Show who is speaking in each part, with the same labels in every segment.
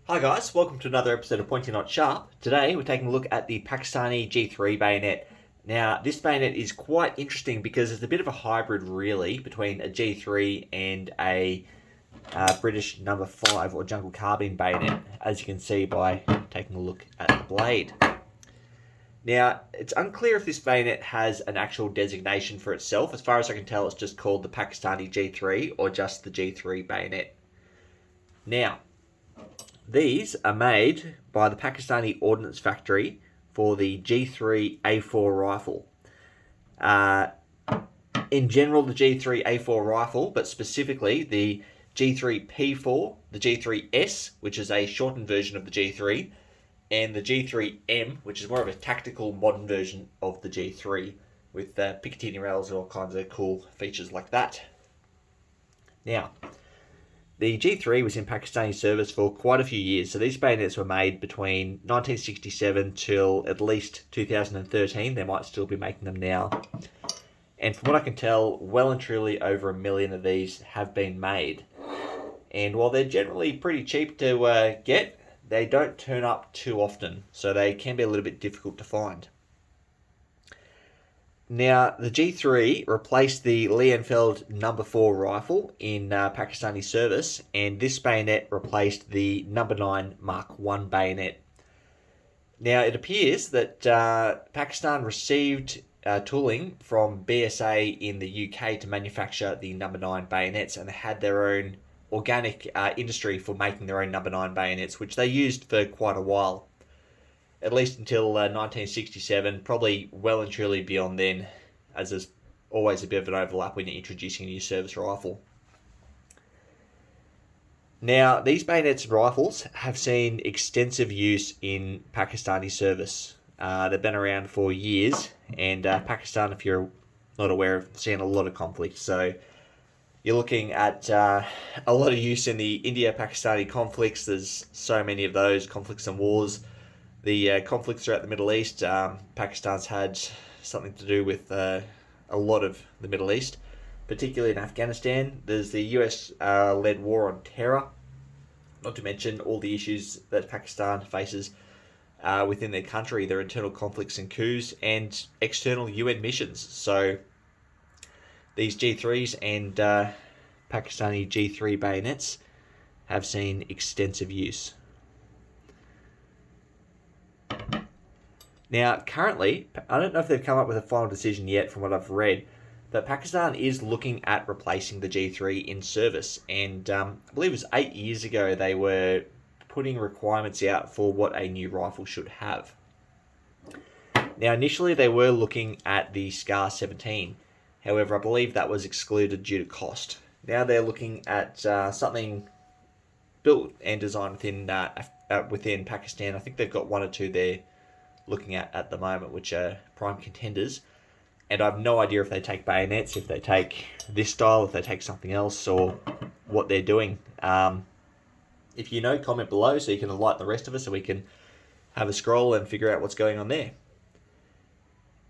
Speaker 1: Hi guys, welcome to another episode of Pointy Not Sharp. Today we're taking a look at the Pakistani G3 bayonet. Now this bayonet is quite interesting because it's a bit of a hybrid really between a G3 and a British number 5 or jungle carbine bayonet, as you can see by taking a look at the blade. Now, it's unclear if this bayonet has an actual designation for itself. As far as I can tell, it's just called the Pakistani G3 or just the G3 bayonet. Now, these are made by the Pakistani Ordnance Factory for the G3 A4 rifle. In general, the G3 A4 rifle, but specifically the G3 P4, the G3S, which is a shortened version of the G3, and the G3M, which is more of a tactical modern version of the G3, with Picatinny rails and all kinds of cool features like that. Now, the G3 was in Pakistani service for quite a few years, so these bayonets were made between 1967 till at least 2013. They might still be making them now. And from what I can tell, well and truly over 1 million of these have been made. And while they're generally pretty cheap to get, they don't turn up too often, so they can be a little bit difficult to find. Now, the G3 replaced the Lienfeld number 4 rifle in Pakistani service, and this bayonet replaced the number 9 Mark 1 bayonet. Now, it appears that Pakistan received tooling from BSA in the UK to manufacture the number 9 bayonets, and they had their own organic industry for making their own number 9 bayonets, which they used for quite a while. At least until 1967, probably well and truly beyond then, as there's always a bit of an overlap when you're introducing a new service rifle. Now, these bayonets and rifles have seen extensive use in Pakistani service. They've been around for years, and Pakistan, if you're not aware, of seeing a lot of conflict. So you're looking at a lot of use in the India-Pakistani conflicts. There's so many of those conflicts and wars. The conflicts throughout the Middle East, Pakistan's had something to do with a lot of the Middle East, particularly in Afghanistan. There's the US-led war on terror, not to mention all the issues that Pakistan faces within their country, their internal conflicts and coups, and external UN missions. So these G3s and Pakistani G3 bayonets have seen extensive use. Now, currently, I don't know if they've come up with a final decision yet from what I've read, but Pakistan is looking at replacing the G3 in service. And I believe it was 8 years ago they were putting requirements out for what a new rifle should have. Now, initially they were looking at the Scar 17. However, I believe that was excluded due to cost. Now they're looking at something built and designed within Pakistan. I think they've got one or two there looking at the moment, which are prime contenders. And I have no idea if they take bayonets, if they take this style, if they take something else, or what they're doing. If you know, comment below so you can enlighten the rest of us, so we can have a scroll and figure out what's going on there.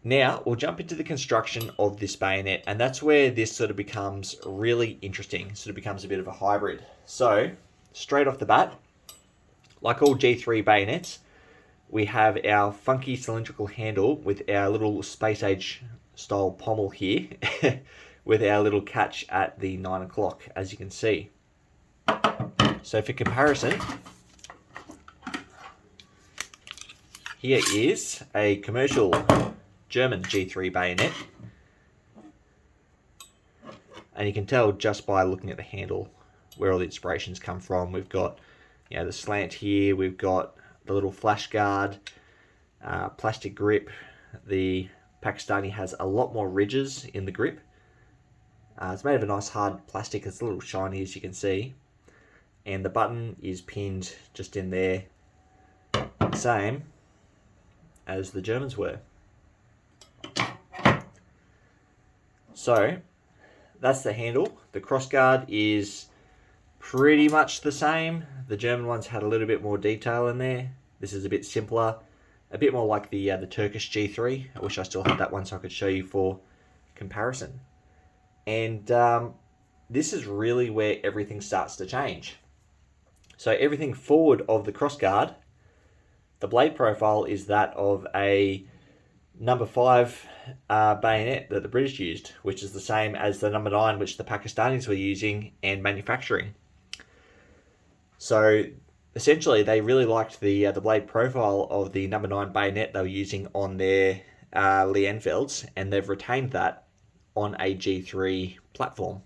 Speaker 1: Now, we'll jump into the construction of this bayonet, and that's where this sort of becomes really interesting. It sort of becomes a bit of a hybrid. So, straight off the bat, like all G3 bayonets, we have our funky cylindrical handle with our little space age style pommel here with our little catch at the 9 o'clock, as you can see. So for comparison, here is a commercial German G3 bayonet. And you can tell just by looking at the handle where all the inspirations come from. We've got, the slant here, we've got the little flash guard, plastic grip. The Pakistani has a lot more ridges in the grip. It's made of a nice hard plastic. It's a little shiny, as you can see. And the button is pinned just in there, same as the Germans were. So that's the handle. The crossguard is pretty much the same. The German ones had a little bit more detail in there. This is a bit simpler, a bit more like the Turkish G3. I wish I still had that one so I could show you for comparison. And this is really where everything starts to change. So everything forward of the crossguard, the blade profile is that of a number 5 bayonet that the British used, which is the same as the number 9 which the Pakistanis were using and manufacturing. So essentially they really liked the blade profile of the number 9 bayonet they were using on their Lee Enfields, and they've retained that on a G3 platform.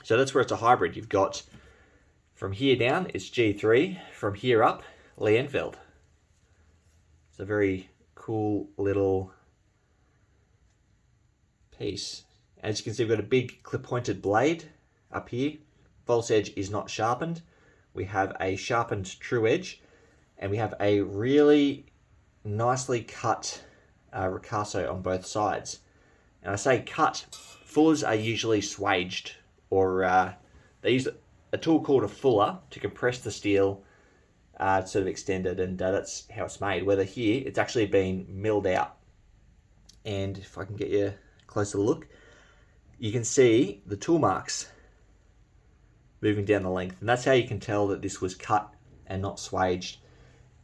Speaker 1: So that's where it's a hybrid. You've got from here down it's G3, from here up Lee Enfield. It's a very cool little piece. As you can see, we've got a big clip-pointed blade up here. False edge is not sharpened. We have a sharpened true edge, and we have a really nicely cut ricasso on both sides. And I say cut, fullers are usually swaged, or they use a tool called a fuller to compress the steel, sort of extended, and that's how it's made. Whether here, it's actually been milled out. And if I can get you a closer look, you can see the tool marks moving down the length, and that's how you can tell that this was cut and not swaged.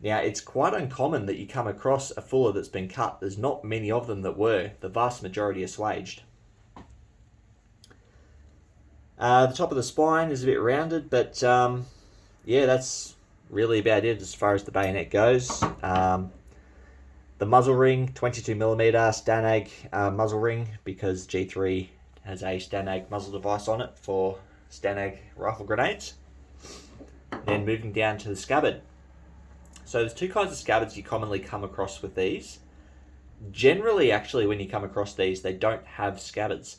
Speaker 1: Now, it's quite uncommon that you come across a fuller that's been cut. There's not many of them that were. The vast majority are swaged. The top of the spine is a bit rounded, but yeah, that's really about it as far as the bayonet goes. The muzzle ring, 22mm Stanag muzzle ring, because G3 has a Stanag muzzle device on it for Stanag rifle grenades. Then moving down to the scabbard. So there's two kinds of scabbards you commonly come across with these. Generally, actually, when you come across these, they don't have scabbards.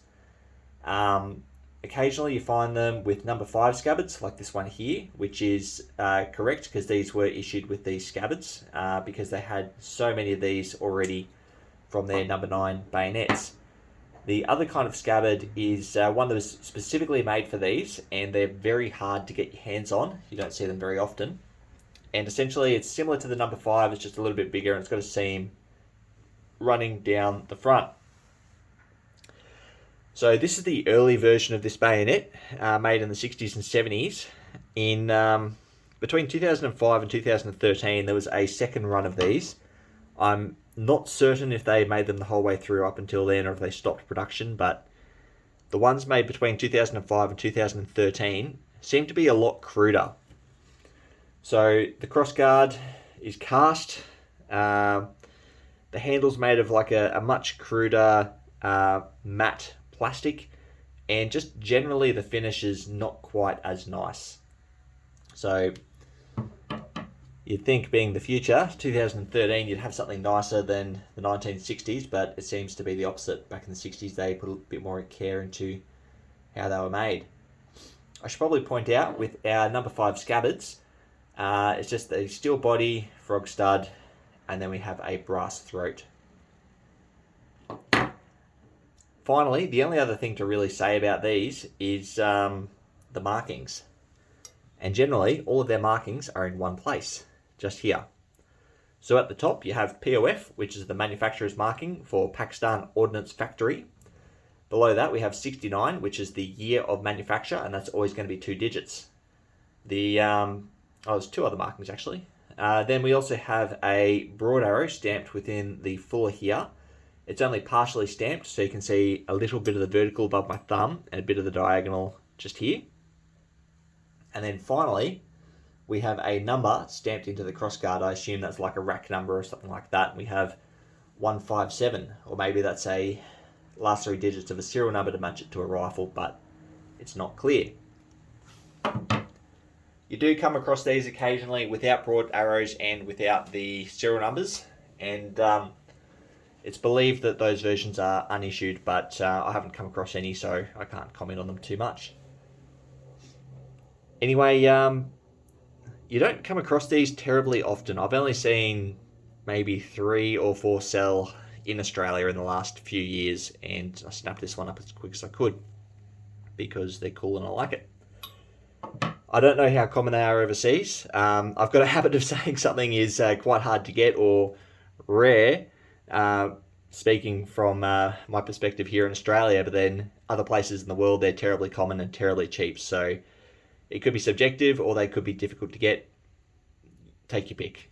Speaker 1: Occasionally you find them with number 5 scabbards, like this one here, which is correct, because these were issued with these scabbards, because they had so many of these already from their number 9 bayonets. The other kind of scabbard is one that was specifically made for these, and they're very hard to get your hands on. You don't see them very often. And essentially it's similar to the number 5, it's just a little bit bigger, and it's got a seam running down the front. So this is the early version of this bayonet, made in the 60s and 70s. In between 2005 and 2013, there was a second run of these. I'm not certain if they made them the whole way through up until then, or if they stopped production, but the ones made between 2005 and 2013 seem to be a lot cruder. So the crossguard is cast. The handle's made of like a much cruder matte plastic, and just generally the finish is not quite as nice. So you'd think, being the future, 2013, you'd have something nicer than the 1960s, but it seems to be the opposite. Back in the 60s, they put a bit more care into how they were made. I should probably point out, with our number 5 scabbards, it's just a steel body, frog stud, and then we have a brass throat. Finally, the only other thing to really say about these is the markings. And generally, all of their markings are in one place, just here. So at the top, you have POF, which is the manufacturer's marking for Pakistan Ordnance Factory. Below that, we have 69, which is the year of manufacture, and that's always going to be 2 digits. There's 2 other markings, actually. Then we also have a broad arrow stamped within the fuller here. It's only partially stamped, so you can see a little bit of the vertical above my thumb and a bit of the diagonal just here. And then finally, we have a number stamped into the crossguard. I assume that's like a rack number or something like that. We have 157, or maybe that's a last 3 digits of a serial number to match it to a rifle, but it's not clear. You do come across these occasionally without broad arrows and without the serial numbers, and it's believed that those versions are unissued, but I haven't come across any, so I can't comment on them too much. Anyway, you don't come across these terribly often. I've only seen maybe 3 or 4 sell in Australia in the last few years, and I snapped this one up as quick as I could because they're cool and I like it. I don't know how common they are overseas. I've got a habit of saying something is quite hard to get or rare, speaking from my perspective here in Australia, but then other places in the world, they're terribly common and terribly cheap. So It could be subjective or they could be difficult to get. Take your pick.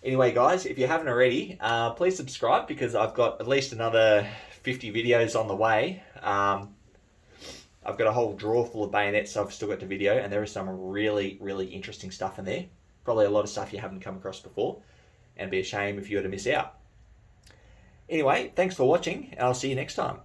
Speaker 1: Anyway, guys, if you haven't already, please subscribe because I've got at least another 50 videos on the way. I've got a whole drawer full of bayonets I've still got to video, and there is some really, really interesting stuff in there. Probably a lot of stuff you haven't come across before, and it'd be a shame if you were to miss out. Anyway, thanks for watching, and I'll see you next time.